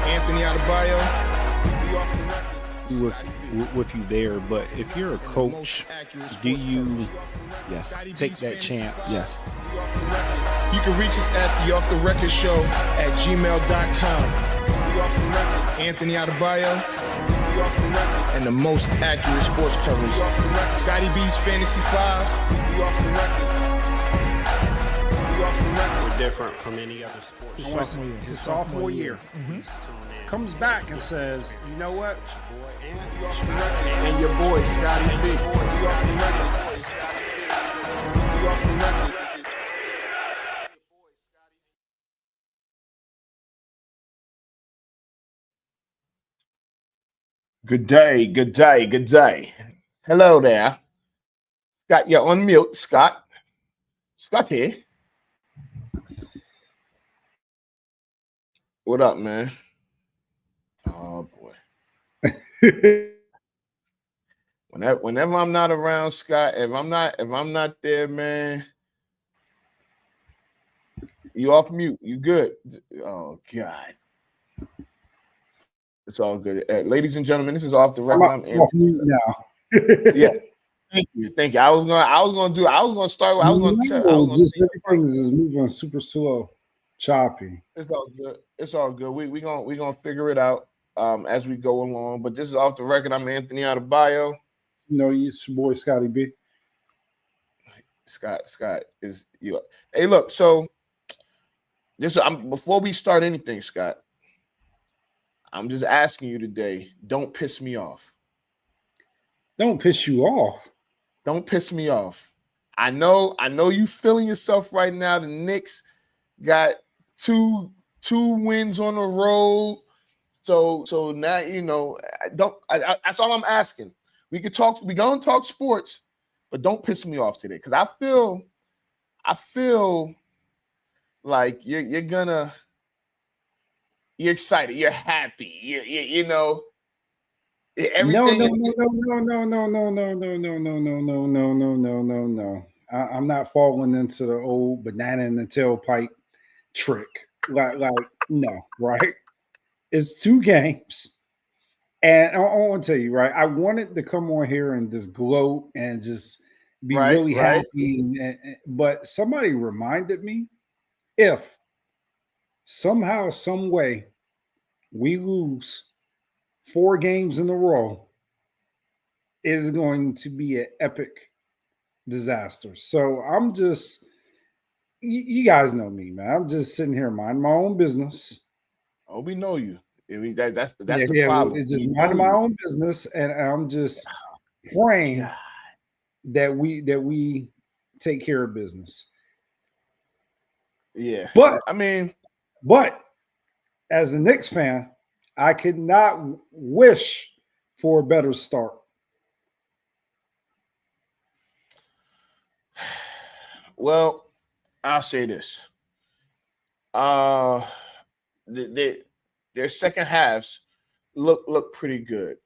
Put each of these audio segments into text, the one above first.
Anthony Adebayo. We off the record. With you there, but if you're a coach, do you take that chance? Yes. You can reach us at the Off the Record Show at gmail.com. Anthony Adebayo. And the most accurate sports coverage. Scotty B's Fantasy 5. We're different from any other sport. His sophomore year. Comes back and says, you know what? And your boy, Scotty B. Good day, good day, good day. Hello there. Got you on mute, Scott. Scott here. What up, man? Oh boy. Whenever I'm not around, Scott, if I'm not there, man, you off mute. You good? Oh God. It's all good. Ladies and gentlemen, this is Off the Record. I'm off mute now. Yes. Thank you. I was gonna start. Just everything is moving super slow, choppy. It's all good. It's all good. We gonna figure it out as we go along. But this is Off the Record. I'm Anthony Adebayo. You know, it's your boy Scotty B. Scott is you. Hey, look. So before we start anything, Scott, I'm just asking you today. Don't piss me off. Don't piss you off. Don't piss me off. I know you feeling yourself right now. The Knicks got two wins on the road. So now you know. That's all I'm asking. We gonna talk sports, but don't piss me off today because I feel like you're excited, you're happy, you know. Everything No. I'm not falling into the old banana in the tailpipe trick. Like no, right? It's 2 games. And I want to tell you, right? I wanted to come on here and just gloat and just be really happy. But somebody reminded me, if somehow, some way, we lose 4 games in a row, is going to be an epic disaster. So I'm just, you guys know me, man. I'm just sitting here minding my own business. Oh, we know you. That's the problem. Just minding my own business, and I'm just praying that we take care of business. Yeah, but as a Knicks fan, I could not wish for a better start. Well, I'll say this. Their second halves look pretty good.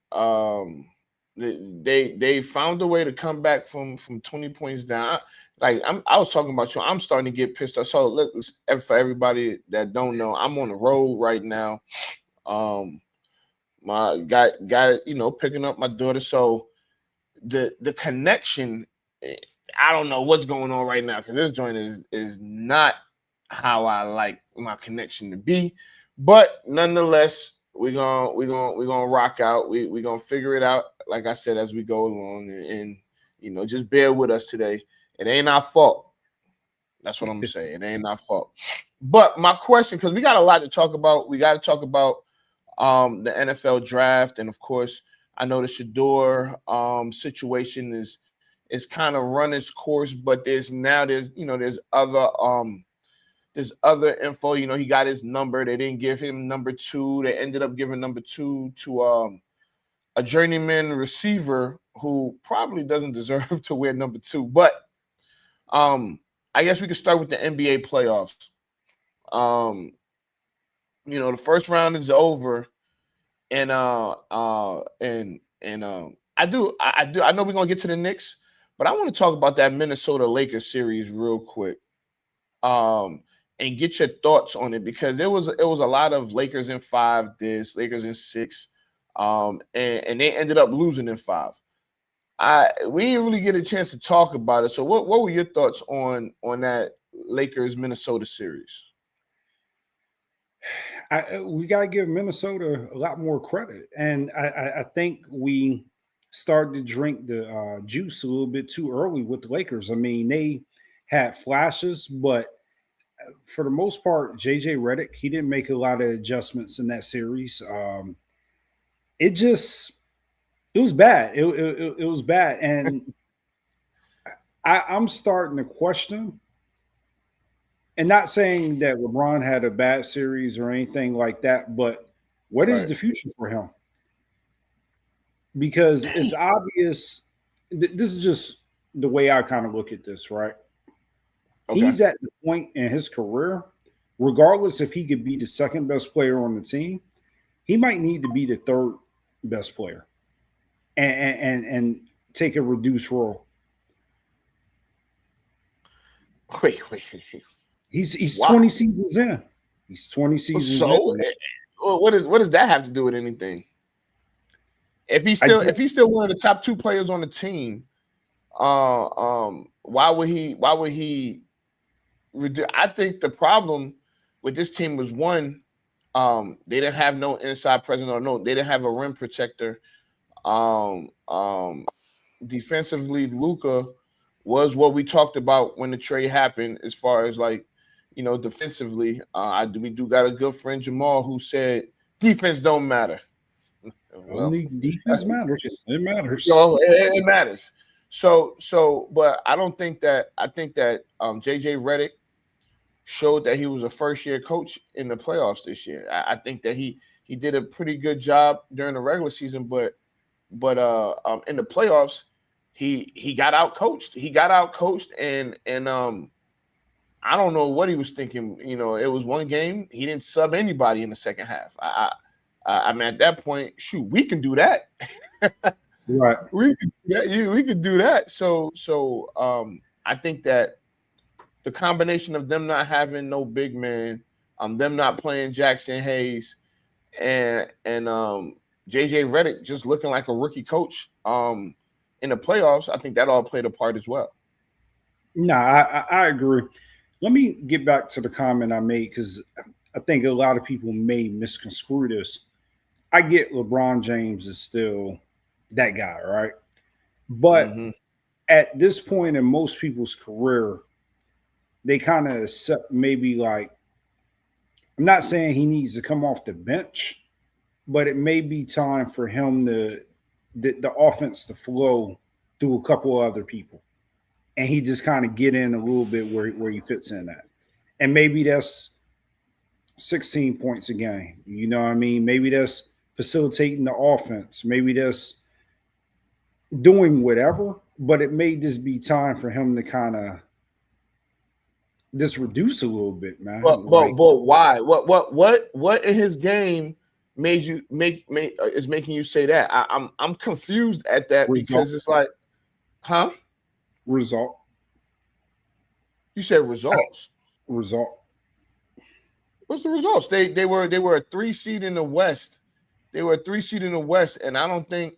They found a way to come back from 20 points down. I was talking about you. I'm starting to get pissed off. So for everybody that don't know, I'm on the road right now. My got picking up my daughter. So the connection, I don't know what's going on right now because this joint is not how I like my connection to be. But nonetheless, we're gonna rock out. We're gonna figure it out, like I said, as we go along, and just bear with us today. It ain't our fault. That's what I'm gonna say. It ain't our fault. But my question, because we got a lot to talk about. We got to talk about the NFL draft, and of course, I know the Shador situation is kind of run its course, but there's other info. He got his number. They didn't give him number 2. They ended up giving number 2 to a journeyman receiver who probably doesn't deserve to wear number 2. But I guess we could start with the NBA playoffs. The first round is over, and I know we're gonna get to the Knicks, but I want to talk about that Minnesota Lakers series real quick. and get your thoughts on it, because it was a lot of Lakers in 5, Lakers in 6, and they ended up losing in 5. We didn't really get a chance to talk about it. So what were your thoughts on that Lakers Minnesota series? We got to give Minnesota a lot more credit, and I think we started to drink the juice a little bit too early with the Lakers. I mean, they had flashes, but for the most part, JJ Redick, he didn't make a lot of adjustments in that series. It was bad. It was bad, and I'm starting to question. And not saying that LeBron had a bad series or anything like that, but what is the future for him? Because it's obvious. This is just the way I kind of look at this, right? Okay. He's at the point in his career, regardless if he could be the second best player on the team, he might need to be the third best player and take a reduced role. Wait. He's 20 seasons in. He's 20 seasons in. So what does that have to do with anything? If he's still one of the top 2 players on the team, why would he I think the problem with this team was, one, they didn't have no inside presence, they didn't have a rim protector. Defensively, Luka was what we talked about when the trade happened, as far as defensively. We do got a good friend, Jamal, who said defense don't matter. Only defense matters. It matters. It matters. So, but I think that JJ Redick showed that he was a first-year coach in the playoffs this year. I think that he did a pretty good job during the regular season, but in the playoffs, he got out coached. And I don't know what he was thinking. It was one game. He didn't sub anybody in the second half. I mean, at that point, shoot, we can do that. Right. We could do that. So I think that the combination of them not having no big man, them not playing Jackson Hayes, and JJ Redick just looking like a rookie coach in the playoffs, I think that all played a part as well. No, I agree. Let me get back to the comment I made, because I think a lot of people may misconstrue this. I get LeBron James is still that guy, right? But at this point in most people's career, they kind of accept maybe, like, I'm not saying he needs to come off the bench, but it may be time for him to the offense to flow through a couple of other people, and he just kind of get in a little bit where he fits in at. And maybe that's 16 points a game. You know what I mean? Maybe that's facilitating the offense. Maybe that's doing whatever, but it may just be time for him to kind of just reduce a little bit, man. But why? What in his game is making you say that? I'm confused at that. Result. Because it's like, huh? Result. You said results. Result. What's the results? They were a 3 seed in the West. They were a 3 seed in the West, and I don't think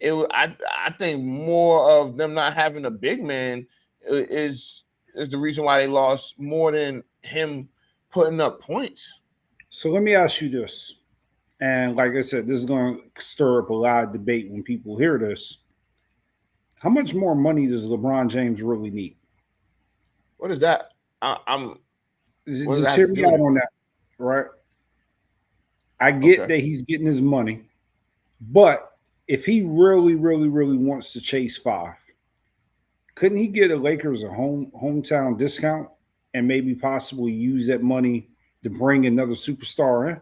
it was. I think more of them not having a big man is the reason why they lost, more than him putting up points. So let me ask you this, and like I said, this is going to stir up a lot of debate when people hear this. How much more money does LeBron James really need? What is that? Just hear me out on that, right? I get that he's getting his money, but if he really, really, really wants to chase 5, couldn't he get the Lakers a hometown discount and maybe possibly use that money to bring another superstar in?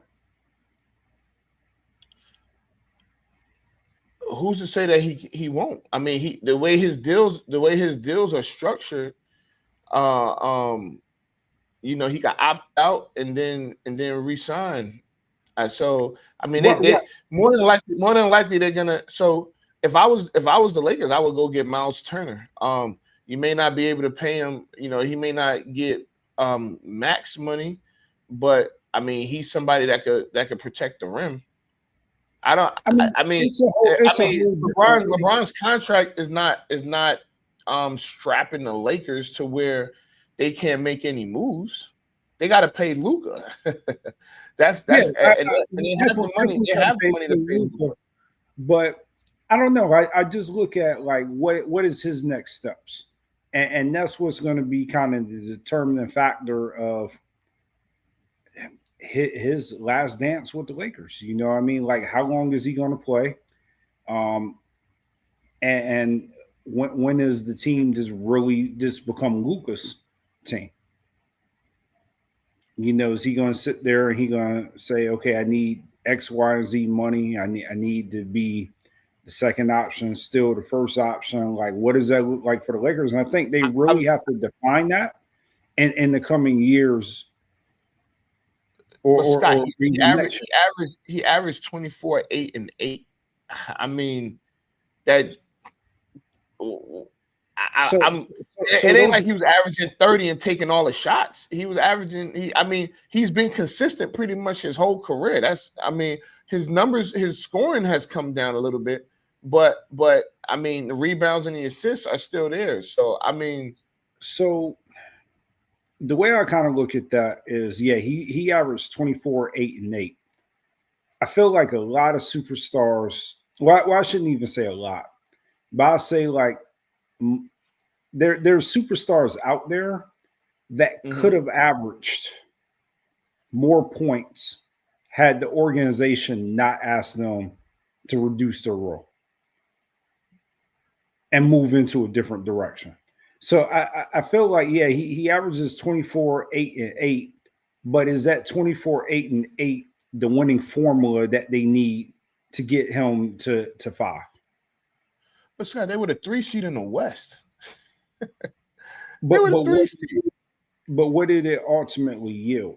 Who's to say that he won't? I mean, the way his deals are structured, he got opt out and then re-sign. So I mean, more than likely they're gonna. So if I was the Lakers, I would go get Miles Turner. You may not be able to pay him. He may not get max money, but I mean, he's somebody that could protect the rim. I don't. I mean, LeBron's contract is not strapping the Lakers to where they can't make any moves. They got to pay Luka. and they have the money. They have the money to pay Luka. But I don't know. I just look at like what is his next steps, and that's what's going to be kind of the determining factor of his last dance with the Lakers. You know what I mean? Like, how long is he going to play? And when is the team just become Luka's team? You know, is he going to sit there and he going to say, okay, I need X, Y, and Z money. I need to be the second option, still the first option. Like, what does that look like for the Lakers? And I think they really have to define that in the coming years. Scott, he averaged 24, 8, and 8. I mean, that it ain't like he was averaging 30 and taking all the shots. He was averaging. He's been consistent pretty much his whole career. His numbers, his scoring has come down a little bit, but I mean, the rebounds and the assists are still there. So the way I kind of look at that is, he averaged 24, 8, and 8. I feel like a lot of superstars. Well, I shouldn't even say a lot, but I say like there's superstars out there that could have averaged more points had the organization not asked them to reduce their role and move into a different direction. So I feel like, he averages 24, 8, and 8, but is that 24, 8, and 8 the winning formula that they need to get him to 5? But Scott, they were the 3 seed in the West. But what did it ultimately yield?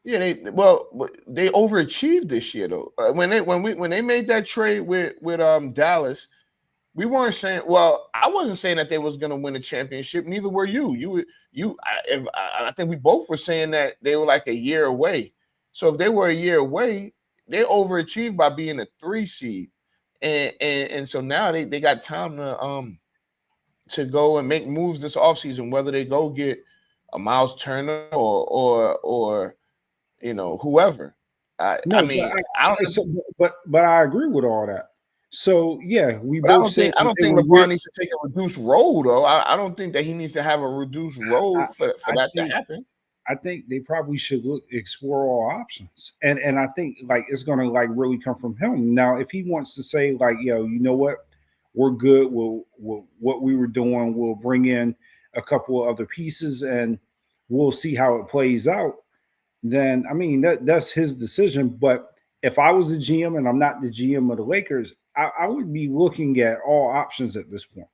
Yeah, they overachieved this year though. When they made that trade with Dallas, we weren't saying. Well, I wasn't saying that they was going to win a championship. Neither were you. I think we both were saying that they were like a year away. So if they were a year away, they overachieved by being a 3 seed, and so now they got time to go and make moves this offseason, whether they go get a Miles Turner or whoever. I don't know. But I agree with all that. So I don't think LeBron needs to take a reduced role though. I don't think that he needs to have a reduced role for that to happen. I think they probably should explore all options, and I think like it's going to like really come from him. Now, if he wants to say like, you know what, we're good. We'll what we were doing. We'll bring in a couple of other pieces, and we'll see how it plays out. Then I mean that's his decision. But if I was the GM and I'm not the GM of the Lakers, I would be looking at all options at this point,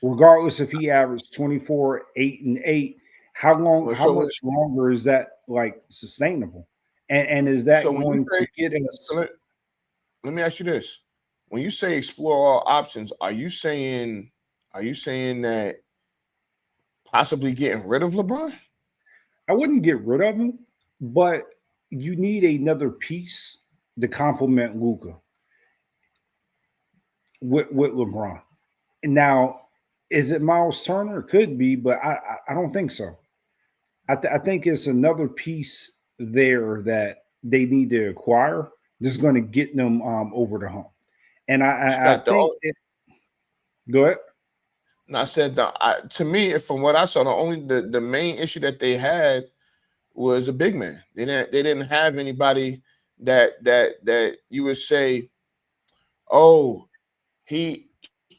regardless if he averaged 24, 8, and 8. How much longer is that like sustainable? And is that going to get us? Let me ask you this: when you say explore all options, are you saying that possibly getting rid of LeBron? I wouldn't get rid of him, but you need another piece to complement Luka with LeBron. Now, is it Miles Turner? It could be, but I don't think so. I think it's another piece there that they need to acquire that's going to get them over the hump. And I think go ahead. No, I said to me, from what I saw, the main issue that they had was a big man. They didn't have anybody that you would say, oh, he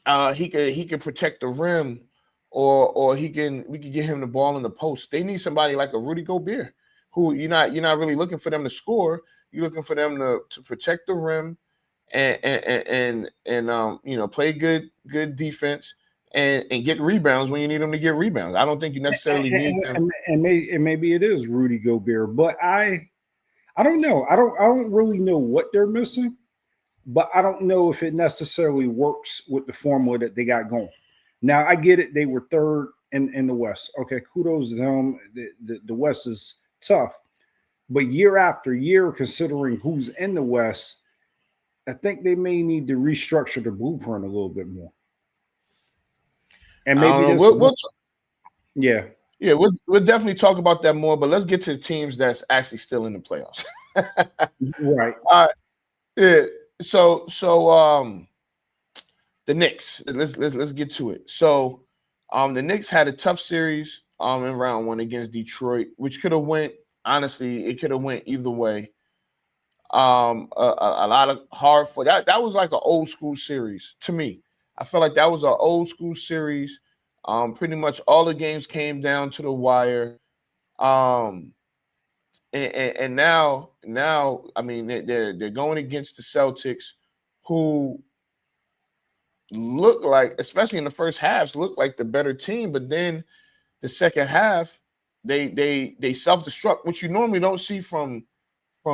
could protect the rim, or we could get him the ball in the post. They need somebody like a Rudy Gobert, who you're not really looking for them to score. You're looking for them to protect the rim and play good defense and get rebounds when you need them to get rebounds. I don't think you necessarily need them. And maybe it is Rudy Gobert, but I don't know. I don't really know what they're missing, but I don't know if it necessarily works with the formula that they got going. Now I get it; they were third in the West. Okay, kudos to them. The West is tough, but year after year, considering who's in the West, I think they may need to restructure the blueprint a little bit more. And I don't maybe know. this, yeah, Yeah, we'll definitely talk about that more. But let's get to the teams that's actually still in the playoffs. right. Yeah. The Knicks. Let's get to it. So the Knicks had a tough series in round one against Detroit, which could have went, honestly, it could have went either way. A lot of hard for that. That was like an old school series to me. I felt like that was an old school series. Pretty much all the games came down to the wire. Um, and now, I mean, they're going against the Celtics, who look like, especially in the first halves, look like the better team. But then the second half, they self destruct, which you normally don't see from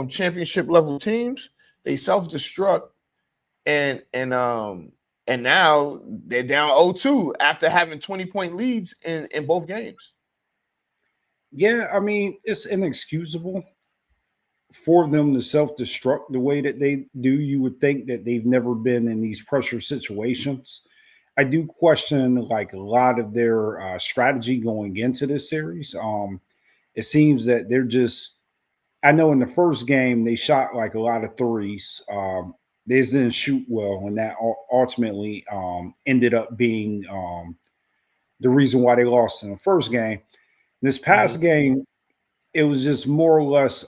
championship level teams. They self destruct, and now they're down 0-2 after having 20-point leads in both games. Yeah, I mean, it's inexcusable for them to self-destruct the way that they do. You would think that they've never been in these pressure situations. I do question like a lot of their strategy going into this series. It seems that they're just. I know in the first game they shot like a lot of threes. They just didn't shoot well, and that ultimately ended up being the reason why they lost in the first game. This past game, it was just more or less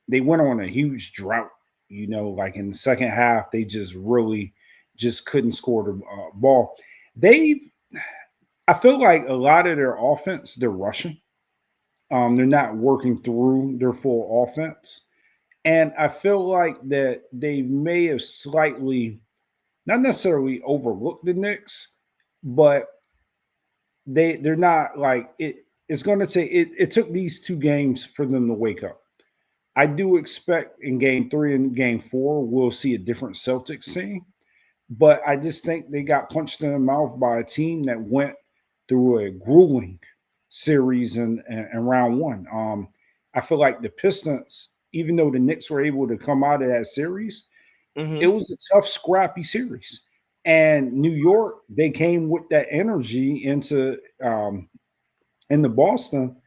they went on a huge drought. You know, like in the second half, they just really just couldn't score the ball. They've, I feel like a lot of their offense, they're rushing. They're not working through their full offense, and I feel like that they may have slightly, not necessarily overlooked the Knicks, but they're not like it. It's going to take it. It took these two games for them to wake up. I do expect in game three and game four, we'll see a different Celtics team. But I just think they got punched in the mouth by a team that went through a grueling series in round one. I feel like the Pistons, even though the Knicks were able to come out of that series, it was a tough, scrappy series. And New York, they came with that energy into Boston,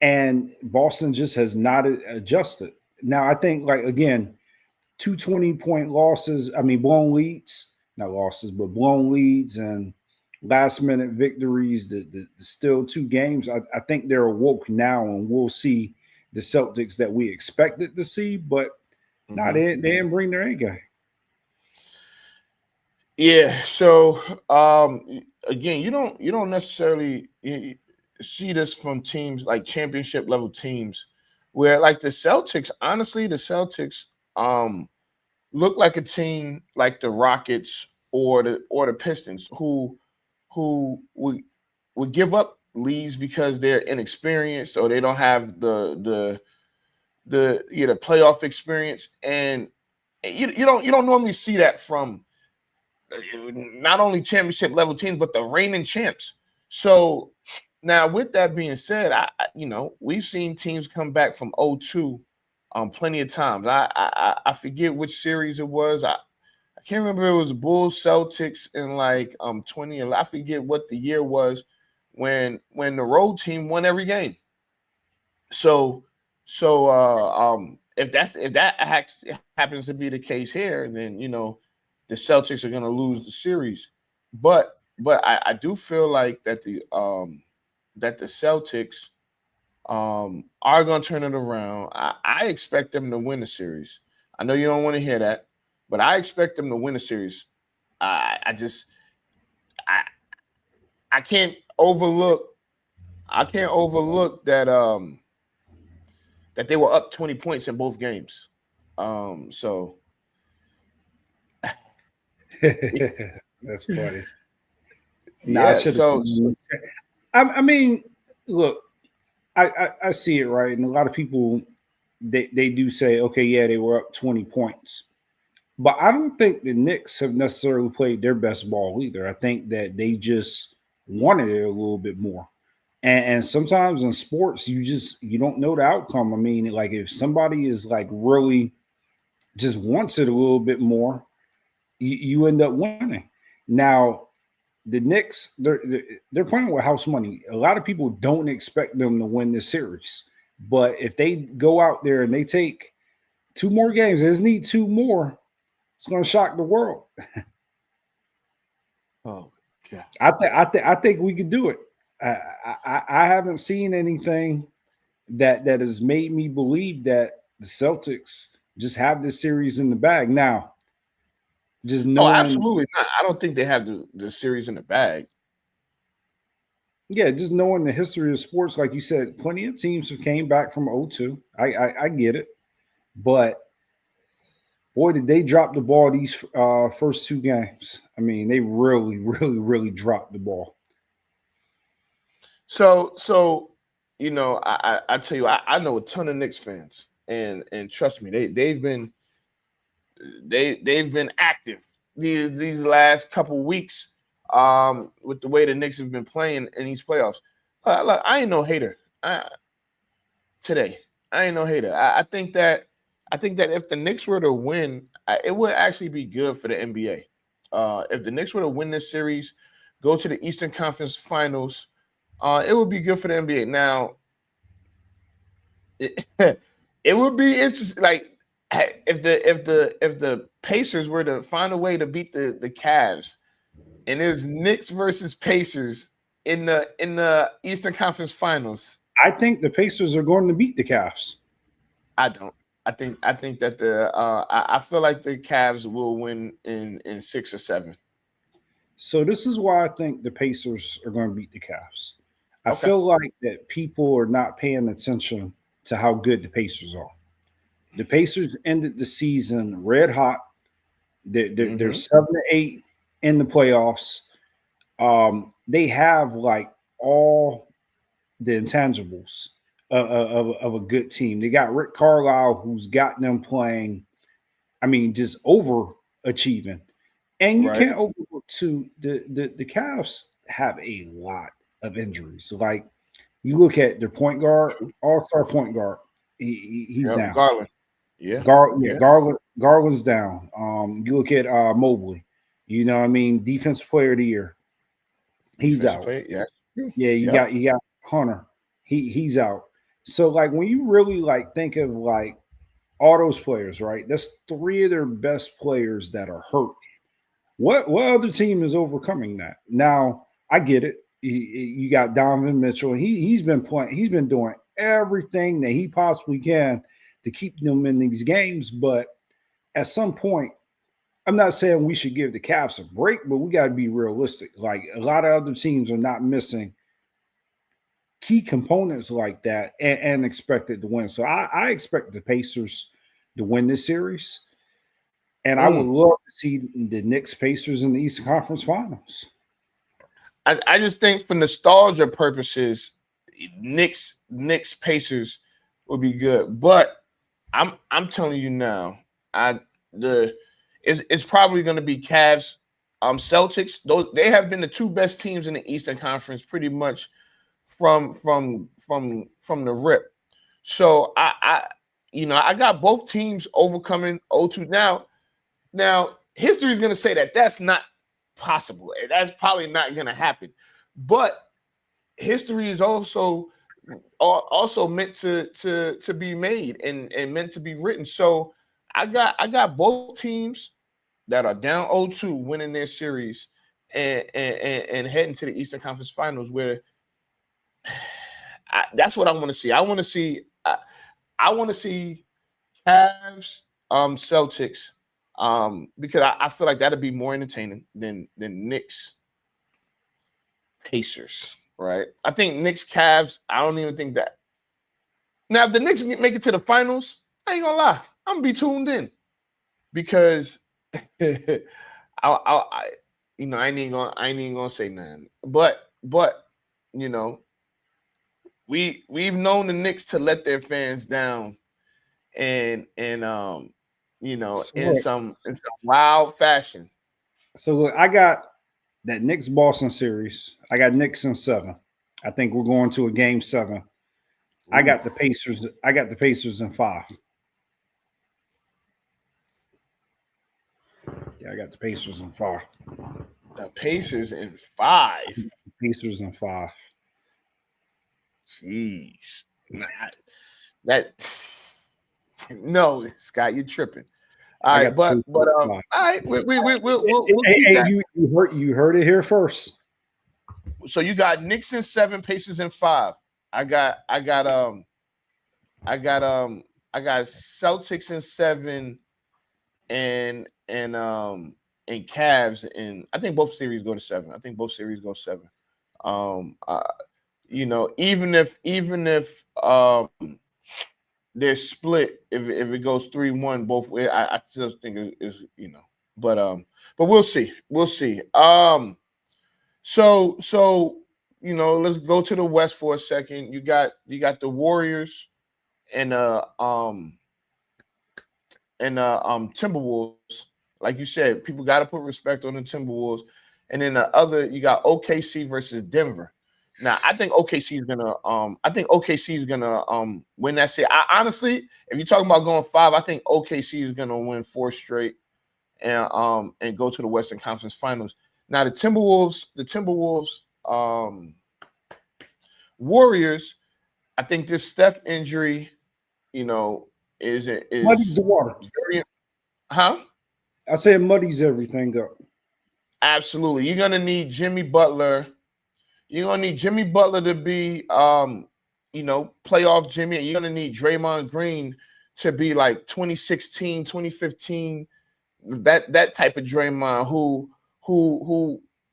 and Boston just has not adjusted. Now, I think, like, again, 220-point losses, I mean, blown leads, not losses, but blown leads and last minute victories, the still two games. I think they're awoke now, and we'll see the Celtics that we expected to see, but no, they didn't bring their A guy. Yeah. So again, you don't necessarily see this from teams like championship level teams, where like the Celtics. Honestly, the Celtics look like a team like the Rockets or the Pistons, who would give up leads because they're inexperienced or they don't have the playoff experience, and you don't normally see that from not only championship level teams but the reigning champs. So now, with that being said, we've seen teams come back from 0-2 plenty of times. I forget which series it was. I can't remember if it was Bulls Celtics in like 2011. I forget what the year was when the road team won every game. So if that happens to be the case here, then the Celtics are going to lose the series. But I do feel like that the Celtics are going to turn it around. I expect them to win the series. I know you don't want to hear that, but I expect them to win the series. I can't overlook that that they were up 20 points in both games. So That's funny. Nah, I yeah. should have. I mean, look, I see it right, and a lot of people they do say, okay, yeah, they were up 20 points, but I don't think the Knicks have necessarily played their best ball either. I think that they just wanted it a little bit more. And sometimes in sports, you don't know the outcome. I mean, like if somebody is like really just wants it a little bit more, you end up winning. Now, the Knicks, they're playing with house money. A lot of people don't expect them to win this series, but if they go out there and they take two more games, they just need two more. It's going to shock the world. Oh, yeah. I think we could do it. I haven't seen anything that has made me believe that the Celtics just have this series in the bag. Now, just Oh, knowing, absolutely not. I don't think they have the series in the bag. yeah, just knowing the history of sports, like you said, plenty of teams have came back from 0-2. I get it, but boy, did they drop the ball these first two games. I mean, they really, really, really dropped the ball. So I tell you, I know a ton of Knicks fans, and trust me, they've been active these last couple weeks with the way the Knicks have been playing in these playoffs. Look, I ain't no hater. Today, I ain't no hater. I think that if the Knicks were to win, it would actually be good for the NBA. If the Knicks were to win this series, go to the Eastern Conference Finals, it would be good for the NBA. Now, it, it would be interesting. Like if the Pacers were to find a way to beat the Cavs, and there's Knicks versus Pacers in the Eastern Conference Finals. I think the Pacers are going to beat the Cavs. I don't. I think that I feel like the Cavs will win in 6 or 7. So this is why I think the Pacers are going to beat the Cavs. I Okay. feel like that people are not paying attention to how good the Pacers are. The Pacers ended the season red hot. They're 7-8 in the playoffs. They have like all the intangibles of a good team. They got Rick Carlisle, who's got them playing. I mean, just overachieving. And you Right. can't overlook too the Cavs have a lot of injuries. Like you look at their point guard, all-star point guard, he's Yep. down. Garland. Yeah. Yeah. Garland's down. You look at Mobley, you know what I mean, defensive player of the year, he's Defensive out. player. Yeah. Yeah, Yep. you got Hunter, he's out. So like when you really like think of like all those players, right? That's three of their best players that are hurt. What other team is overcoming that? Now I get it. You got Donovan Mitchell. He's been playing. He's been doing everything that he possibly can to keep them in these games. But at some point, I'm not saying we should give the Cavs a break, but we got to be realistic. Like a lot of other teams are not missing key components like that and expected to win. So I expect the Pacers to win this series. And I would Mm. love to see the Knicks Pacers in the Eastern Conference Finals. I just think for nostalgia purposes, Knicks Pacers would be good. But I'm telling you now, it's probably going to be Cavs, Celtics. Those they have been the two best teams in the Eastern Conference pretty much from the rip. So I got both teams overcoming 0-2 now. Now, history is going to say that that's not possible. That's probably not going to happen. But history is also meant to be made and meant to be written. So I got both teams that are down 0-2 winning their series and heading to the Eastern Conference Finals where that's what I want to see. I want to see Cavs, Celtics, because I feel like that'd be more entertaining than Knicks, Pacers, right? I think Knicks, Cavs. I don't even think that. Now, if the Knicks make it to the finals, I ain't gonna lie, I'm gonna be tuned in because I I ain't even gonna say nothing. But you know, we've known the Knicks to let their fans down and So in some wild fashion. look, I got that Knicks Boston series. I got Knicks in 7. I think we're going to a game 7. I got the Pacers. I got the Pacers in 5. Yeah, I got the Pacers in 5. The Pacers in 5. Pacers in 5. Jeez. Nah, that no, Scott, you're tripping. All right, but all right, we'll keep Hey, that. you heard it here first. So you got Knicks in 7, Pacers in 5. I got Celtics in 7 and Cavs, and I think both series go to 7. I think both series go 7. Even if they're split, if it goes 3-1 both ways, I still think is but we'll see. So let's go to the West for a second. You got the Warriors and Timberwolves. Like you said, people got to put respect on the Timberwolves. And then the other, you got OKC versus Denver. Now, I think OKC is gonna win that series. Honestly, if you're talking about going 5, I think OKC is gonna win 4 straight and go to the Western Conference Finals. Now, the Timberwolves, Warriors. I think this Steph injury, is Muddies the water. Huh? I say it muddies everything up. Absolutely. You're gonna need Jimmy Butler. You're gonna need Jimmy Butler to be playoff Jimmy, and you're gonna need Draymond Green to be like 2016, 2015, that type of Draymond who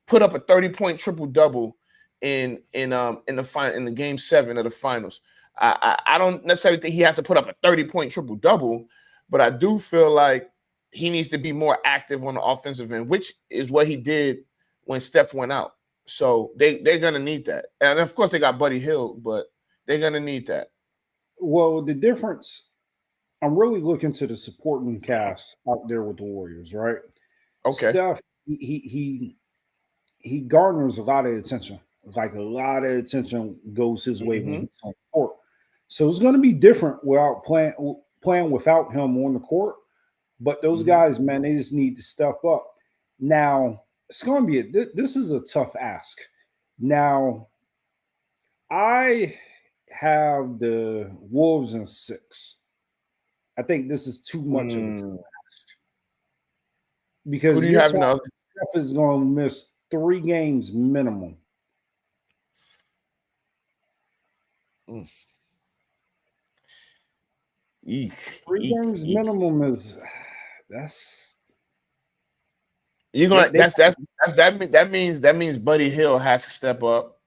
put up a 30-point triple-double in the game 7 of the finals. I don't necessarily think he has to put up a 30-point triple-double, but I do feel like he needs to be more active on the offensive end, which is what he did when Steph went out. So they're gonna need that, and of course they got Buddy Hield, but they're gonna need that. Well, the difference, I'm really looking to the supporting cast out there with the Warriors, right? Okay. Steph, he garners a lot of attention. Like a lot of attention goes his way when he's on the court. So it's going to be different without playing without him on the court. But those guys, man, they just need to step up. Now, it's going to be this is a tough ask. Now, I have the Wolves in 6. I think this is too much of a tough ask. Because who do you have now? Steph is going to miss 3 games minimum. Eek, 3 games minimum is that's you're gonna that means Buddy Hield has to step up.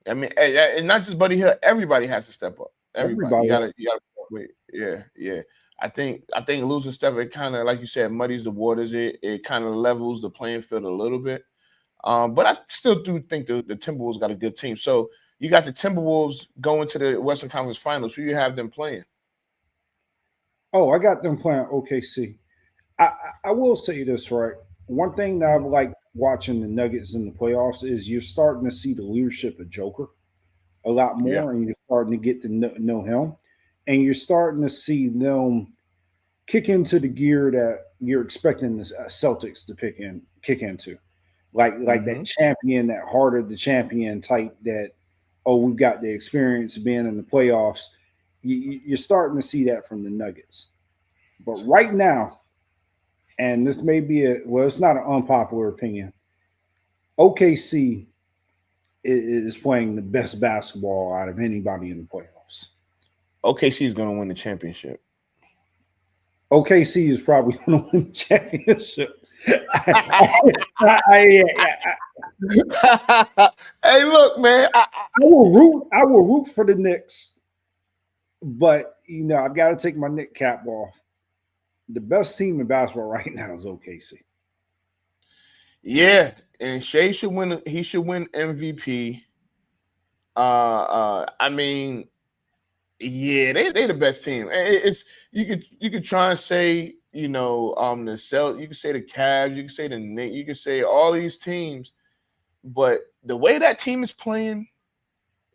I mean, and not just Buddy Hield, everybody has to step up. Everybody. You gotta wait. Yeah. I think losing Steph, it kind of, like you said, muddies the waters. It kind of levels the playing field a little bit. But I still do think the Timberwolves got a good team. So you got the Timberwolves going to the Western Conference Finals. Who you have them playing? Oh, I got them playing OKC. I will say this, right? One thing that I like watching the Nuggets in the playoffs is you're starting to see the leadership of Joker a lot more, and you're starting to get to know him, and you're starting to see them kick into the gear that you're expecting the Celtics to kick into, like that champion, that heart of the champion type. That we've got the experience being in the playoffs. You're starting to see that from the Nuggets, but right now. And this may be it's not an unpopular opinion. OKC is playing the best basketball out of anybody in the playoffs. OKC is going to win the championship. OKC is probably going to win the championship. Hey, look, man. I will root for the Knicks, but I've got to take my Knick cap off. The best team in basketball right now is OKC. Yeah, and Shea should win. He should win MVP. I mean, yeah, they the best team. It's you could try and say the Celtics. You could say the Cavs. You could say the Knicks. You could say all these teams. but the way that team is playing,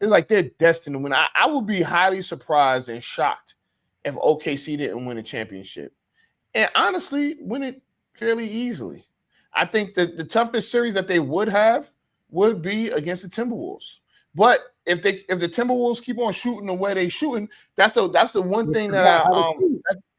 it's like they're destined to win. I would be highly surprised and shocked if OKC didn't win a championship. And honestly, win it fairly easily. I think that the toughest series that they would have would be against the Timberwolves. But if the Timberwolves keep on shooting the way they're shooting, that's the one thing that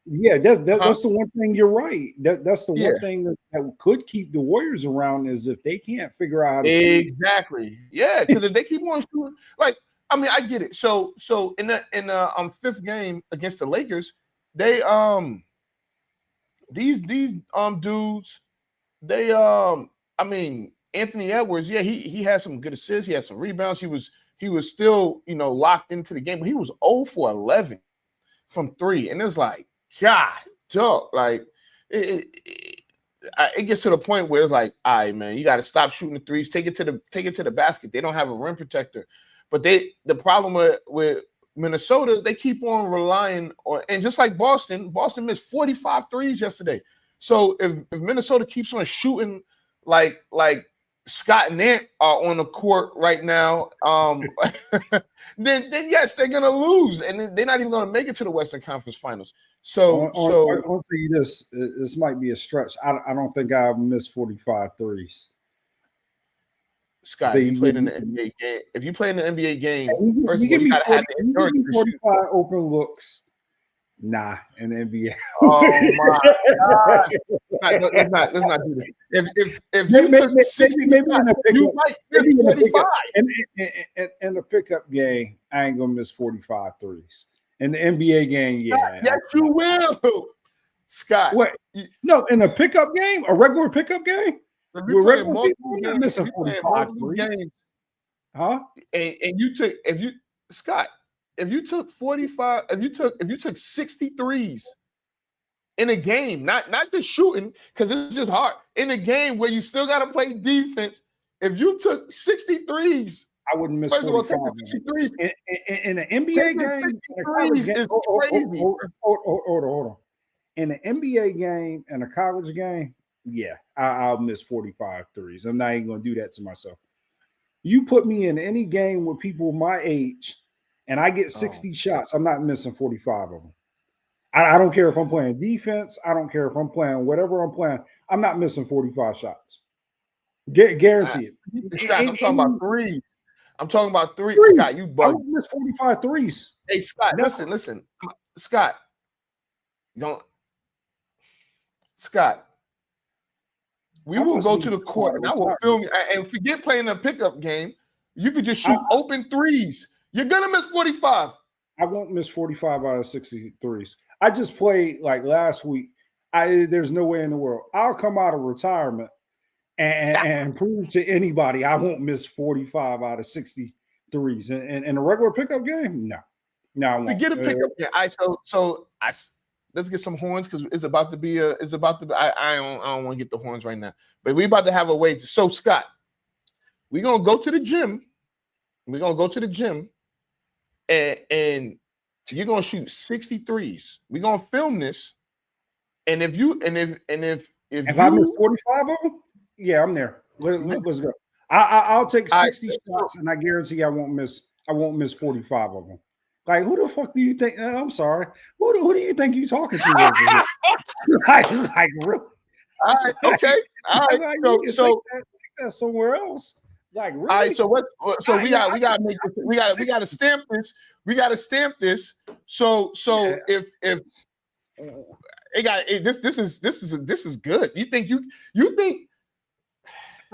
that's the one thing. You're right. That's the one thing that could keep the Warriors around is if they can't figure out how to exactly. Yeah, because if they keep on shooting, like I mean, I get it. So in the fifth game against the Lakers, they these dudes, they I mean Anthony Edwards, yeah, he had some good assists, he had some rebounds, he was still, locked into the game, but he was 0 for 11 from 3. And it's like, God, dog, like it gets to the point where it's like, all right, man, you got to stop shooting the threes, take it to the basket. They don't have a rim protector. But the problem with Minnesota, they keep on relying on, and just like Boston missed 45 threes yesterday. So if Minnesota keeps on shooting like Scott and Ant are on the court right now, then yes, they're gonna lose, and they're not even gonna make it to the Western Conference Finals. So I'll tell you this: this might be a stretch. I don't think I've missed 45 threes. Scott, if you played in the NBA game, first of all, you gotta have the endurance to shoot 45 open looks. Nah, in the NBA. Oh my God! Let's not do this. If you took 60, maybe in a pickup, you might miss 45. In the pickup game, I ain't gonna miss 45 threes. In the NBA game, yeah. Yes, you will, Scott. Wait, no, in a pickup game, a regular pickup game. We're regular people, not missing 45 threes. Huh? And you took Scott. If you took 45, if you took 63s in a game, not just shooting, because it's just hard. In a game where you still got to play defense, if you took 63s, I wouldn't miss 45. In an NBA game, hold on. In an NBA game and a college game, yeah, I'll miss 45 threes. I'm not even going to do that to myself. You put me in any game with people my age, and I get 60 shots, I'm not missing 45 of them. I don't care if I'm playing defense. I don't care if I'm playing whatever I'm playing. I'm not missing 45 shots. Guarantee it. I'm talking about threes. I'm talking about threes. Scott, you bug. I don't miss 45 threes. Hey, Scott, listen. Scott, Scott, we will go to the court and I will film you. And forget playing a pickup game. You could just shoot open threes. You're going to miss 45. I won't miss 45 out of 63s. I just played like last week. There's no way in the world. I'll come out of retirement and prove to anybody I won't miss 45 out of 63s. In a regular pickup game, no, I won't. Forget a pickup game. Let's get some horns because it's about to be. I don't want to get the horns right now, but we're about to have a wager. So Scott, we're gonna go to the gym. And you're gonna shoot 63s. We're gonna film this, and if I miss 45 of them, yeah, I'm there. Let's go. I'll take 60 shots, and I guarantee I won't miss 45 of them. Like, who the fuck do you think? I'm sorry. Who do you think you're talking to? like really? All right, okay. All right. Like, so take that somewhere else. Like, really? All right. So what? So we got to make this. We got to stamp this. We got to stamp this. So if it got this is good. You think?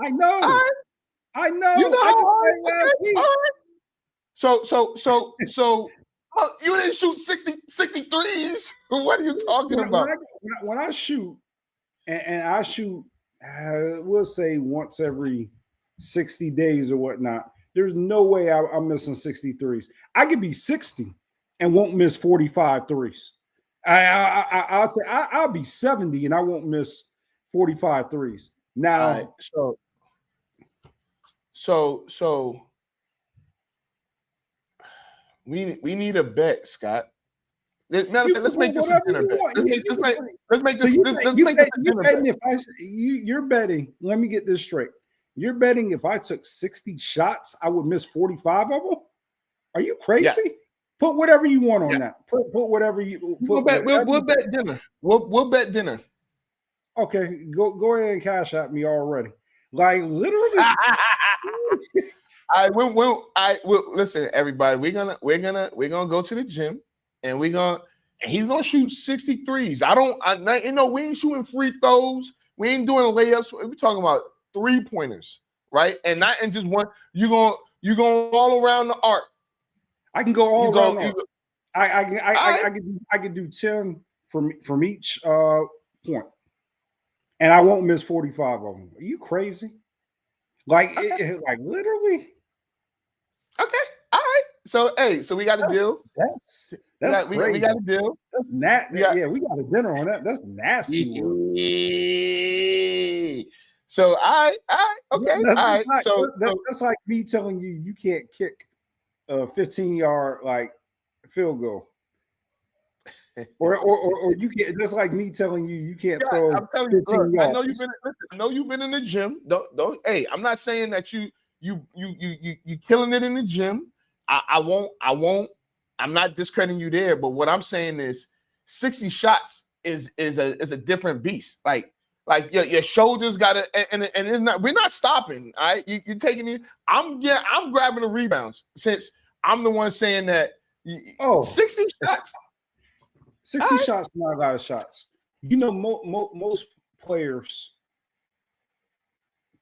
I know. Right. I know. You know how all right. So you didn't shoot 63s. What are you talking about? When I shoot, and I shoot, we'll say once every 60 days or whatnot, there's no way I'm missing 63s. I could be 60 and won't miss 45 threes. I'll be 70 and I won't miss 45 threes. Now, right, so we need a bet, Scott. Matter of fact, let's make this a dinner bet. Let's make this a dinner bet. You're betting. Let me get this straight. You're betting if I took 60 shots, I would miss 45 of them? Are you crazy? Yeah. Put whatever you want on Yeah. that. Put whatever you We'll put. bet. We'll bet dinner. We'll bet dinner. Okay, go ahead and cash at me already. Like literally. Listen, everybody. We're gonna go to the gym, and he's gonna shoot 63s. We ain't shooting free throws. We ain't doing layups. We're talking about 3-pointers, right? And not in just one. You going all around the arc. I can go all around. I could do 10 from each point, and I won't miss 45 of them. Are you crazy? Like like literally. Okay, all right. So we got a deal. That's crazy. We got a deal. That's yeah, we got a dinner on that. That's nasty. So okay, all right. That's like me telling you can't kick a 15-yard like field goal. Or you can't. That's like me telling you can't throw. I'm telling you, look, I know you've been in the gym. Don't. Hey, I'm not saying that you killing it in the gym. I won't. I'm not discrediting you there. But what I'm saying is, 60 shots is a different beast. Like your shoulders gotta and it's not. We're not stopping. All right, you're taking it. I'm grabbing the rebounds since I'm the one saying that. 60 shots. 60 shots, not a lot of shots. You know, most players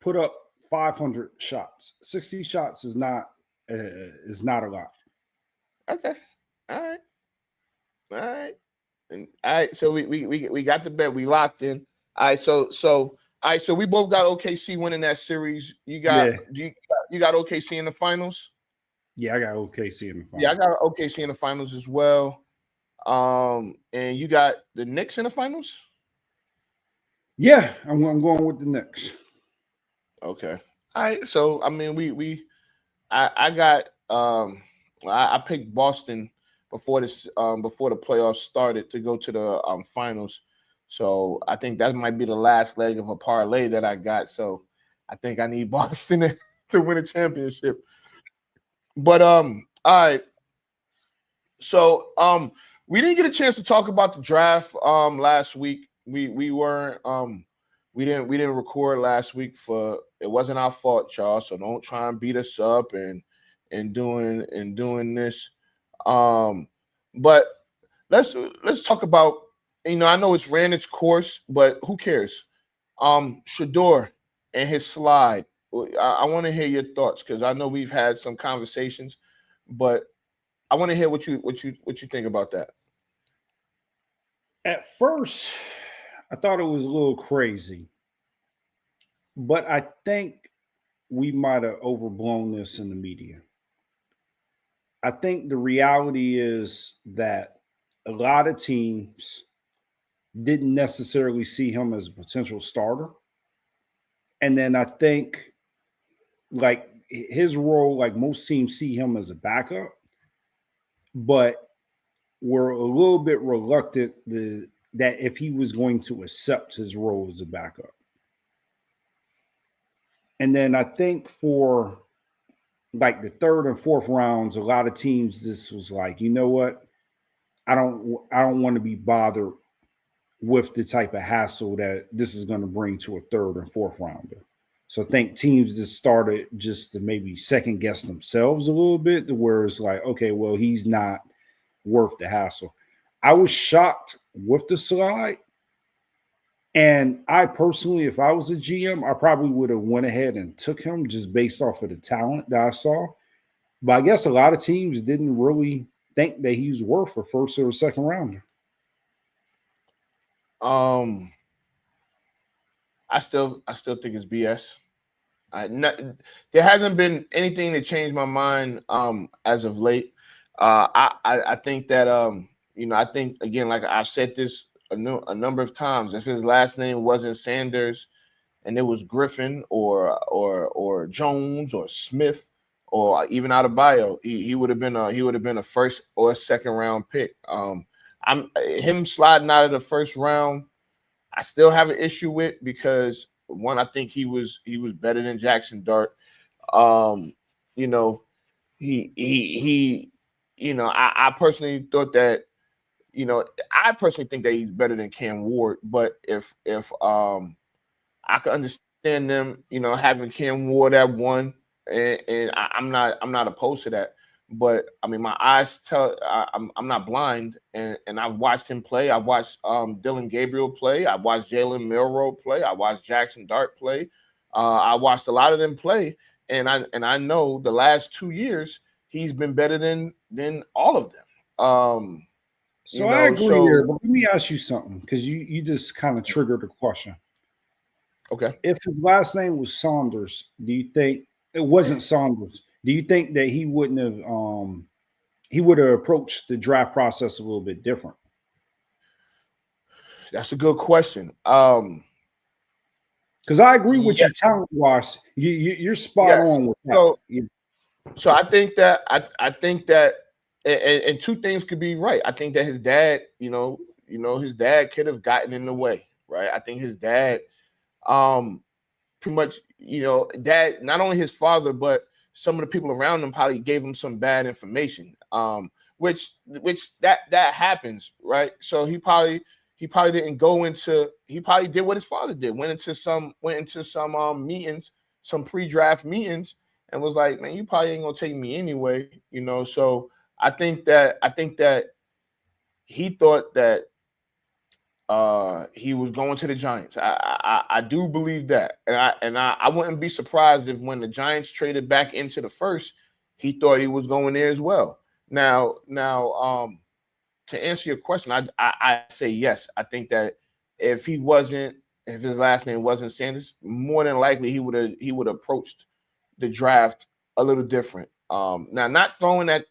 put up 500 shots. 60 shots is not a lot. Okay, all right, and all right. So we got the bet. We locked in. All right, so we both got OKC winning that series. You got OKC in the finals. Yeah, I got OKC in the finals. Yeah, I got OKC in the finals as well. And you got the Knicks in the finals? Yeah, I'm going with the Knicks. Okay. All right. So I mean I got I picked Boston before the playoffs started to go to the finals. So I think that might be the last leg of a parlay that I got. So I think I need Boston to win a championship. But all right. So we didn't get a chance to talk about the draft last week. We didn't record last week for it wasn't our fault, y'all. So don't try and beat us up and doing this. But let's talk about, I know it's ran its course, but who cares? Shador and his slide. I want to hear your thoughts because I know we've had some conversations, but I want to hear what you think about that. At first, I thought it was a little crazy, but I think we might have overblown this in the media. I think the reality is that a lot of teams didn't necessarily see him as a potential starter. And then I think like his role, like most teams see him as a backup, but were a little bit reluctant that if he was going to accept his role as a backup. And then I think for like the third and fourth rounds, a lot of teams, this was like, you know what? I don't want to be bothered with the type of hassle that this is going to bring to a third and fourth rounder. So I think teams just started just to maybe second guess themselves a little bit to where it's like, okay, well, he's not worth the hassle. I was shocked with the slide. And I personally, if I was a GM, I probably would have went ahead and took him just based off of the talent that I saw. But I guess a lot of teams didn't really think that he was worth a first or a second rounder. I still think it's BS. There hasn't been anything that changed my mind as of late. I think that I think again, like I've said this a number of times, if his last name wasn't Sanders and it was Griffin or Jones or Smith or even Adebayo, he would have been a first or a second round pick. Him sliding out of the first round, I still have an issue with because One, I think he was better than Jackson Dart. You know, he I personally thought that, I personally think that he's better than Cam Ward. But if I could understand them, having Cam Ward at one, and I'm not opposed to that. But I mean, my eyes tell I'm not blind, and I've watched him play. I watched Dylan Gabriel play. I watched Jalen Milroe play. I watched Jackson Dart play. I watched a lot of them play, and I know the last 2 years he's been better than all of them. So I agree there, but let me ask you something, because you just kind of triggered a question. Okay. If his last name was Saunders, do you think it wasn't Saunders? Do you think that he would have approached the draft process a little bit different? That's a good question. Because I agree with you talent wise. You're spot on with that. So I think that I think that and two things could be right. I think that his dad, his dad could have gotten in the way, right? I think his dad, pretty much, dad, not only his father, but some of the people around him probably gave him some bad information, which that happens, right? So he probably didn't go into. He probably did what his father did. Went into some meetings, some pre-draft meetings, and was like, "Man, you probably ain't gonna take me anyway," So I think that he thought that he was going to the Giants. I do believe that, and I wouldn't be surprised if when the Giants traded back into the first, he thought he was going there as well. Now, to answer your question, I say yes. I think that if his last name wasn't Sanders, more than likely he would have approached the draft a little different. Now, not throwing that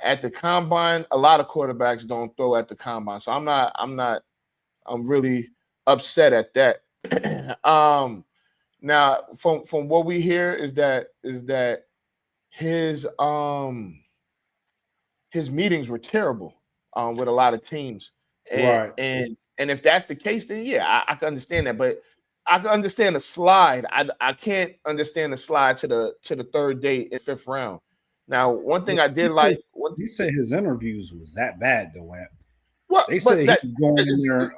at the combine. A lot of quarterbacks don't throw at the combine, so I'm really upset at that. Now, from what we hear is that his meetings were terrible with a lot of teams, Right. and if that's the case, then yeah, I can understand that. But I can understand the slide. I can't understand the slide to the third day in fifth round. Now, one thing I did like. He said his interviews was that bad, though. Well, they said he was going in there.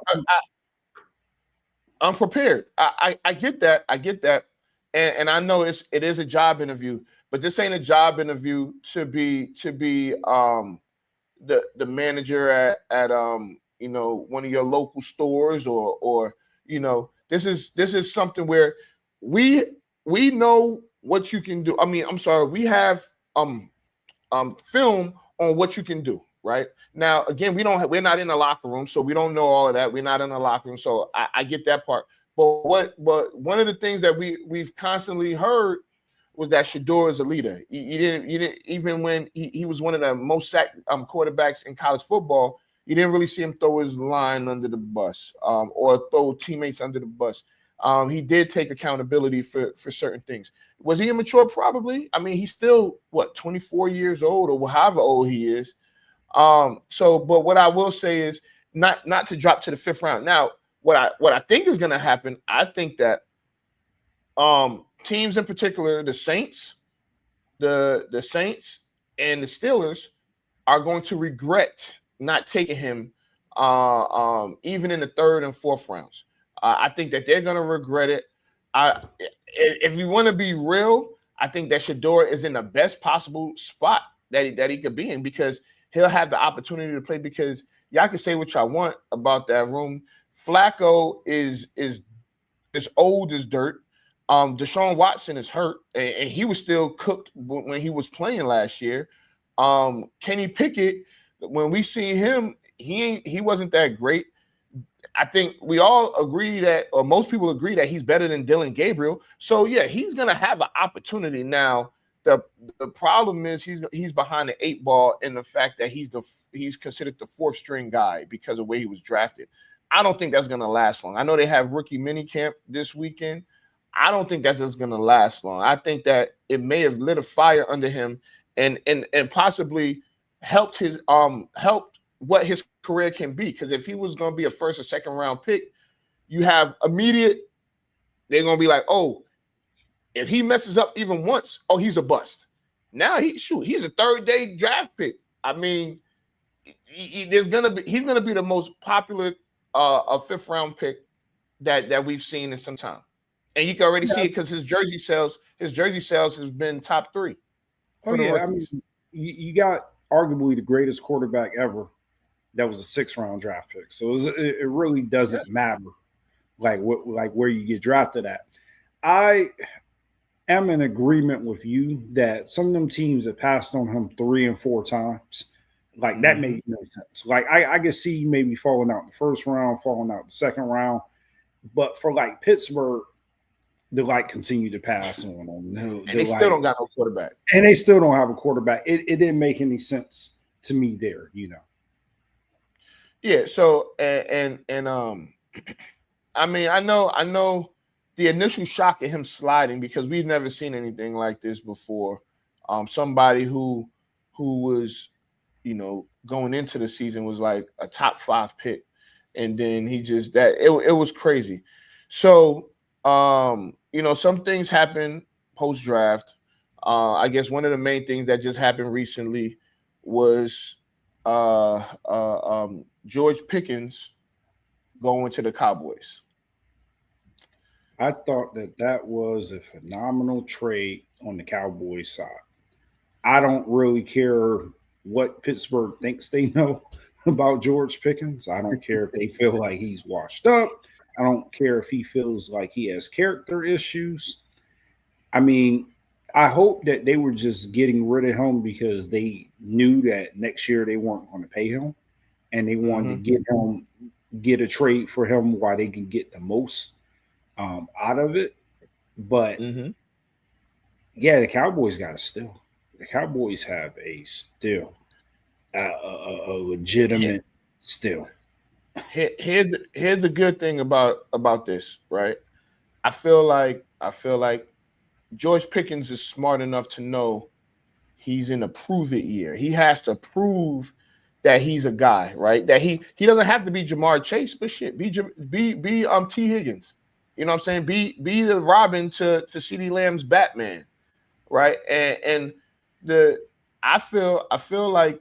I'm prepared. I get that. I get that, and I know it is a job interview, but this ain't a job interview to be the manager at one of your local stores or this is something where we know what you can do. I mean, I'm sorry, we have film on what you can do. Right now, again, we're not in the locker room, so we don't know all of that. We're not in the locker room, so I get that part. But one of the things that we've constantly heard was that Shador is a leader. You didn't even when he was one of the most sacked quarterbacks in college football, you didn't really see him throw his line under the bus or throw teammates under the bus. He did take accountability for certain things. Was he immature? Probably. I mean, he's still 24 years old or however old he is. But what I will say is not to drop to the fifth round. Now, what I think is going to happen, I think that teams in particular, the Saints, the Saints and the Steelers are going to regret not taking him even in the third and fourth rounds. I think that they're going to regret it. If we want to be real, I think that Shador is in the best possible spot that he could be in because he'll have the opportunity to play because y'all can say what y'all want about that room. Flacco is old as dirt. Deshaun Watson is hurt, and he was still cooked when he was playing last year. Kenny Pickett, when we see him, he wasn't that great. I think we all agree that, or most people agree that he's better than Dylan Gabriel. So yeah, he's gonna have an opportunity now. The problem is he's behind the 8 ball in the fact that he's considered the 4th string guy because of the way he was drafted. I don't think that's going to last long. I know they have rookie mini camp this weekend. I don't think that's just going to last long. I think that it may have lit a fire under him and possibly helped what his career can be. Because if he was going to be a first or second round pick, you have immediate. They're gonna be like, oh, if he messes up even once, oh, he's a bust. Now he's a third day draft pick. I mean, he's gonna be the most popular a fifth round pick that we've seen in some time, and you can already see it because his jersey sales has been top 3 for the rookies. I mean, you got arguably the greatest quarterback ever. That was a 6th round draft pick, so it really doesn't matter like where you get drafted at. I am in agreement with you that some of them teams that passed on him 3 and 4 times, like that made no sense. Like I could see maybe falling out in the 1st round, falling out in the 2nd round, but for like Pittsburgh, they like continue to pass on them. And they still don't got no quarterback. And they still don't have a quarterback. It didn't make any sense to me there, Yeah. So and I mean, I know the initial shock of him sliding because we've never seen anything like this before. Somebody who was, going into the season was like a top 5 pick, and then he just it was crazy. So some things happen post draft. I guess one of the main things that just happened recently was George Pickens going to the Cowboys. I thought that was a phenomenal trade on the Cowboys side. I don't really care what Pittsburgh thinks they know about George Pickens. I don't care if they feel like he's washed up. I don't care if he feels like he has character issues. I mean, I hope that they were just getting rid of him because they knew that next year they weren't going to pay him, and they wanted to get a trade for him while they can get the most out of it. But yeah, the Cowboys got a steal. The Cowboys have a steal, a legitimate steal. Here's the good thing about this, right? I feel like George Pickens is smart enough to know he's in a prove it year. He has to prove that he's a guy, right? That he doesn't have to be Jamar Chase, but shit, be T. Higgins. You know what I'm saying? Be the Robin to CeeDee Lamb's Batman, right? And I feel like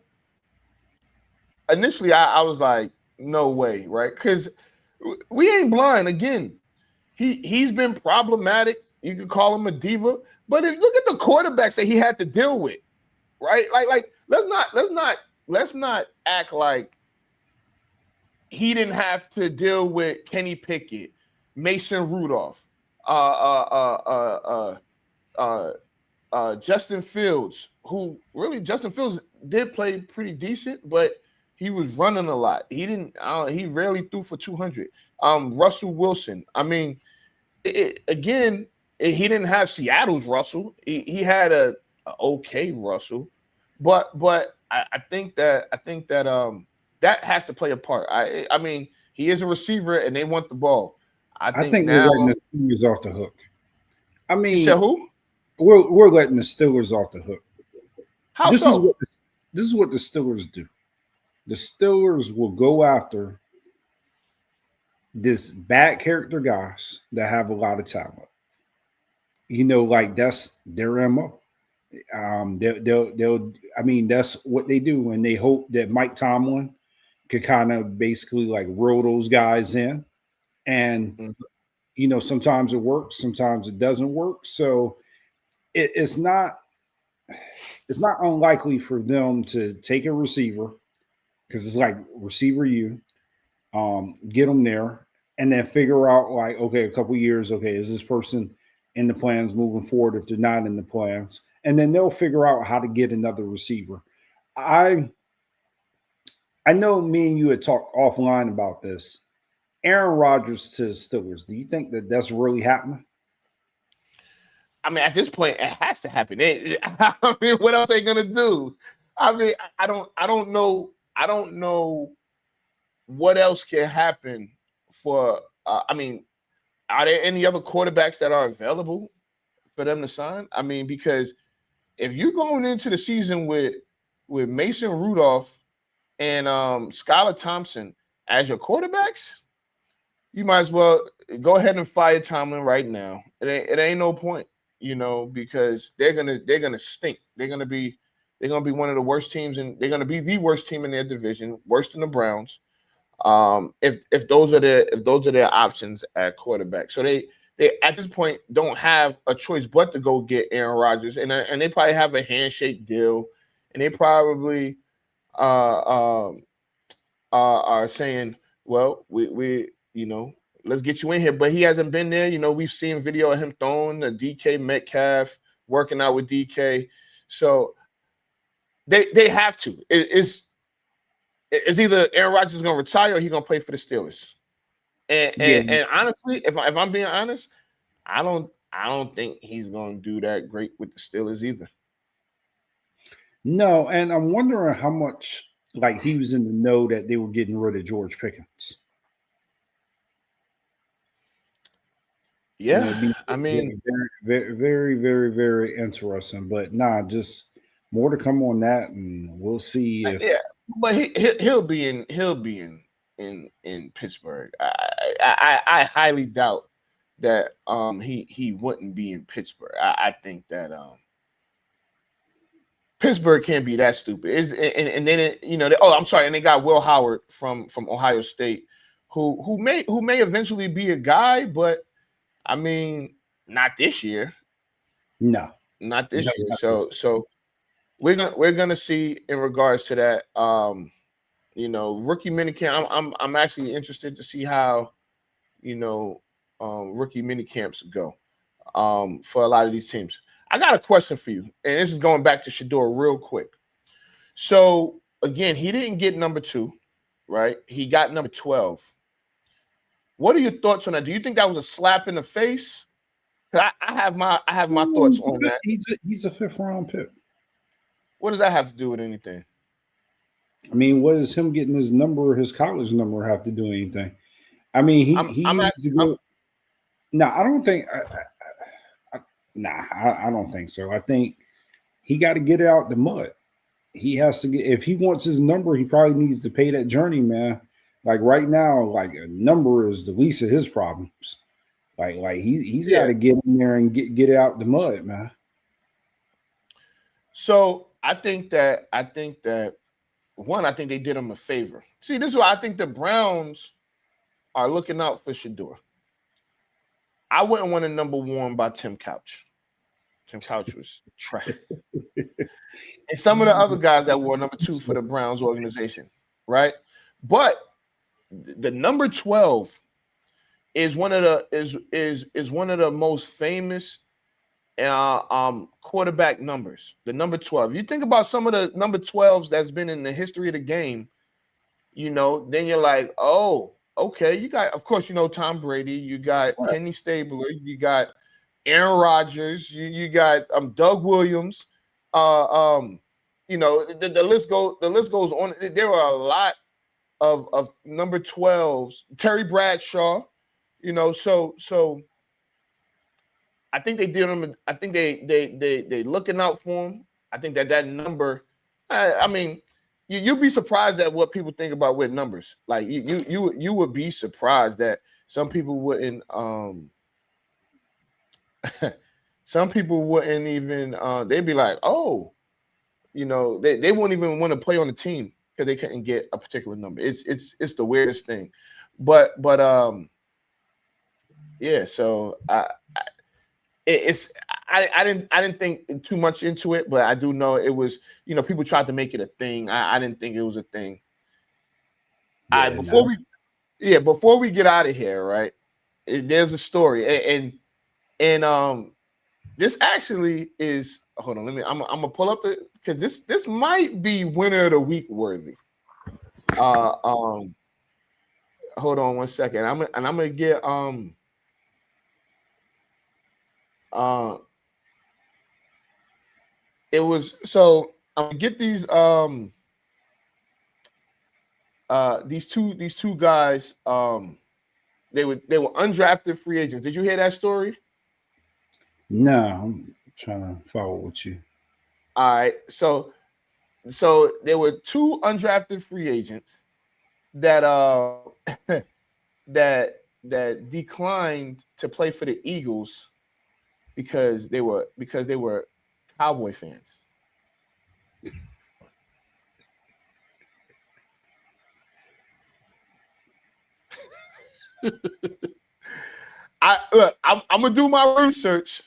initially I was like, no way, right? Because we ain't blind. Again, he's been problematic. You could call him a diva, but look at the quarterbacks that he had to deal with, right? Like let's not act like he didn't have to deal with Kenny Pickett, Mason Rudolph, Justin Fields, who really Justin Fields did play pretty decent, but he was running a lot. He rarely threw for 200. Russell Wilson. I mean, he didn't have Seattle's Russell. He had a okay Russell, but I think that that has to play a part. I mean, he is a receiver and they want the ball. I think we're letting the Steelers off the hook. I mean, you said who? We're letting the Steelers off the hook. How this so? This is what the Steelers do. The Steelers will go after this bad character guys that have a lot of talent. Like that's their MO. They'll I mean, that's what they do, and they hope that Mike Tomlin could kind of basically like reel those guys in. And sometimes it works, sometimes it doesn't work. So it's not unlikely for them to take a receiver, because it's like receiver get them there, and then figure out like, okay, a couple years, okay, is this person in the plans moving forward? If they're not in the plans, and then they'll figure out how to get another receiver. I know me and you had talked offline about this. Aaron Rodgers to the Steelers. Do you think that that's really happening? I mean, at this point, it has to happen. I mean, what else are they gonna do? I mean, I don't know what else can happen for. I mean, are there any other quarterbacks that are available for them to sign? I mean, because if you're going into the season with Mason Rudolph and Skylar Thompson as your quarterbacks, you might as well go ahead and fire Tomlin right now. It ain't no point, because they're gonna stink. They're gonna be one of the worst teams, and they're gonna be the worst team in their division, worse than the Browns. If those are their options at quarterback, so they at this point don't have a choice but to go get Aaron Rodgers, and they probably have a handshake deal, and they probably are saying, well, we let's get you in here, but he hasn't been there. We've seen video of him throwing the DK Metcalf, working out with DK, so they have to. It's either Aaron Rodgers is going to retire or he's going to play for the Steelers. And honestly, if I'm being honest, I don't think he's going to do that great with the Steelers either. No, and I'm wondering how much like he was in the know that they were getting rid of George Pickens. Yeah, very, very, very, very, very interesting. But just more to come on that, and we'll see if. Yeah, but he'll be in Pittsburgh. I highly doubt that he wouldn't be in Pittsburgh. I think that Pittsburgh can't be that stupid. And then I'm sorry, and they got Will Howard from Ohio State, who may eventually be a guy, but I mean, not this year. No, not this year. So we're gonna see in regards to that. Rookie minicamp. I'm actually interested to see how rookie minicamps go for a lot of these teams. I got a question for you, and this is going back to Shedeur real quick. So again, he didn't get number 2, right? He got number 12. What are your thoughts on that? Do you think that was a slap in the face? I have my thoughts on that. He's a 5th round pick. What does that have to do with anything? I mean, what does him getting his number, his college number, have to do with anything? I mean, he needs to go. No, I don't think. I don't think so. I think he got to get out the mud. He has to get. If he wants his number, he probably needs to pay that journeyman. Like right now, like a number is the least of his problems. Like he's got to get in there and get out the mud, man. So I think that one, I think they did him a favor. See, this is why I think the Browns are looking out for Shedeur. I wouldn't want a number 1 by Tim Couch. Tim Couch was trash. And some of the other guys that wore number 2 for the Browns organization, right? But the number 12 is one of the most famous quarterback numbers. The number 12. You think about some of the number 12s that's been in the history of the game, then you're like, oh, okay. You got, of course, Tom Brady. You got Kenny Stabler. You got Aaron Rodgers. You got Doug Williams. The list goes on. There are a lot of number 12s. Terry Bradshaw. So I think they did him. I think they looking out for him. I think that number. I mean, you'd be surprised at what people think about with numbers. Like you would be surprised that some people wouldn't. Some people wouldn't even. They'd be like, oh, they wouldn't even want to play on the team because they couldn't get a particular number. It's the weirdest thing, but yeah. So I didn't think too much into it, but I do know it was, people tried to make it a thing. I didn't think it was a thing. Yeah, before we get out of here, right? There's a story, and this actually is. Hold on, I'm gonna pull up because this might be winner of the week worthy. Hold on one second. I'm gonna get it was so I'm gonna get these two guys they were undrafted free agents. Did you hear that story? No, I'm trying to follow with you. All right, so there were 2 undrafted free agents that that that declined to play for the Eagles because they were Cowboy fans. I'm gonna do my research.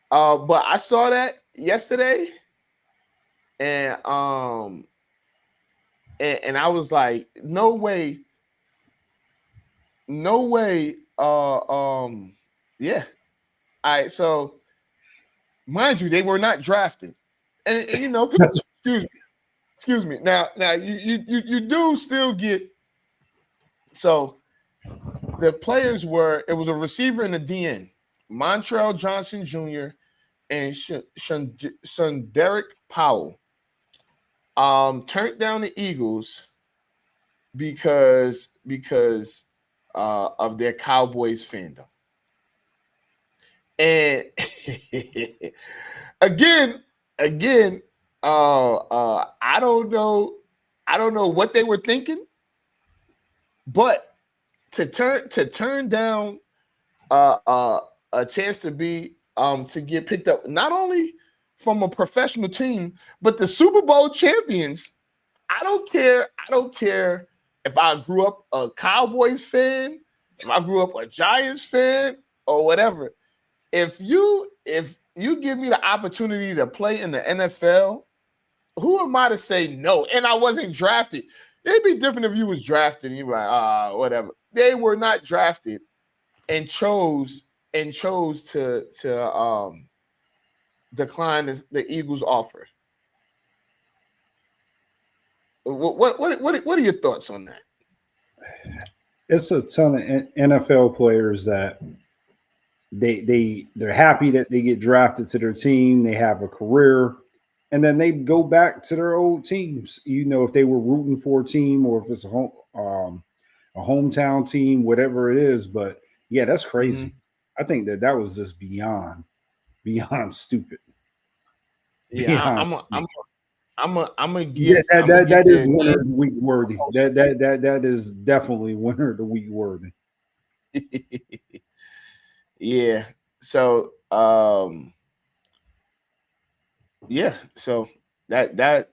But I saw that yesterday, and I was like, no way. Yeah. All right. So, mind you, they were not drafted, and you know, excuse me. Now, you do still get. So, the players were. It was a receiver and a DN, Montrell Johnson Jr. and Derek Powell. Turned down the Eagles because of their Cowboys fandom. And again, I don't know what they were thinking, but to turn down a chance to be to get picked up not only from a professional team, but the Super Bowl champions. I don't care if I grew up a Cowboys fan, if I grew up a Giants fan, or whatever. If you give me the opportunity to play in the NFL, who am I to say no? And I wasn't drafted. It'd be different if you was drafted and you were like, whatever. They were not drafted and chose to decline the Eagles' offer. What are your thoughts on that? It's a ton of NFL players that they're happy that they get drafted to their team. They have a career, and then they go back to their old teams. You know, if they were rooting for a team or if it's a hometown team, whatever it is. But yeah, that's crazy. Mm-hmm. I think that was just beyond stupid. Yeah, I'm gonna give. Yeah, that is winner of the week worthy. That is definitely winner of the week worthy. Yeah. So yeah. So that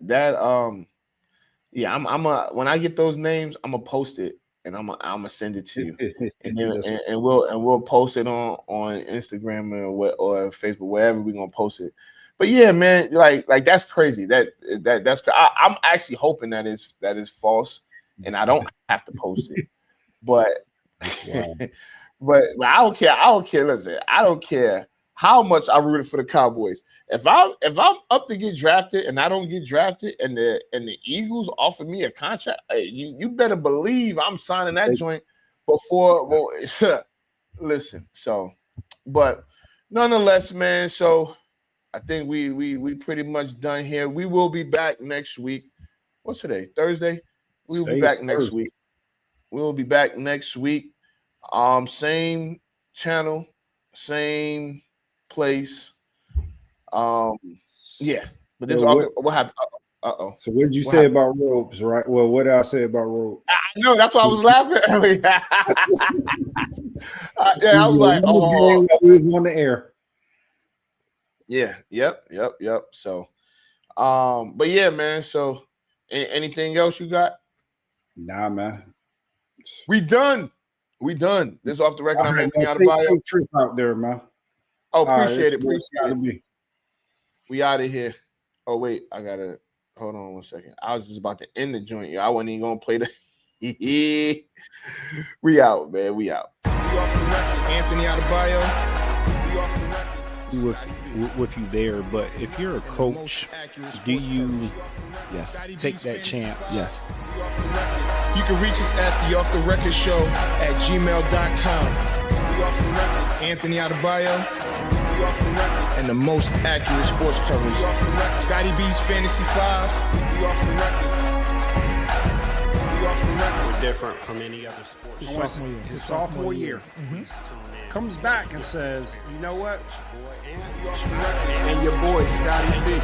yeah. I'm when I get those names, I'm gonna post it and I'm gonna send it to you, and then and we'll post it on Instagram or Facebook, wherever we're gonna post it. But yeah, man, like that's crazy. That's I'm actually hoping that is false, and I don't have to post it. But but I don't care. Listen, I don't care how much I rooted for the Cowboys. If I'm up to get drafted and I don't get drafted, and the Eagles offer me a contract, you better believe I'm signing that joint before. Well, listen. So, but nonetheless, man. So. I think we pretty much done here. We will be back next week. What's today? Thursday? We will be back next week. We will be back next week. Same channel, same place. Yeah. But this what happened? So what did you say about ropes, right? Well, what did I say about ropes? I know, that's why I was laughing earlier. Yeah, I was like, oh, we was on the air. Yeah, yep. So, but yeah, man. So, anything else you got? Nah, man. We done. This off the record. I'm Anthony out of bio. Safe trip out there, man. Oh, appreciate it. We out of here. Oh wait, I gotta hold on 1 second. I was just about to end the joint. I wasn't even gonna play the. We out, man. We out. Anthony out of bio. With you there, but if you're a coach, do you take that chance? Yes. You can reach us at the Off the Record Show at gmail.com. Anthony Adebayo and the most accurate sports coverage. Scotty B's Fantasy 5. We're different from any other sports. His sophomore year. Mm-hmm. Comes back and says, you know what? And your boy, Scotty B.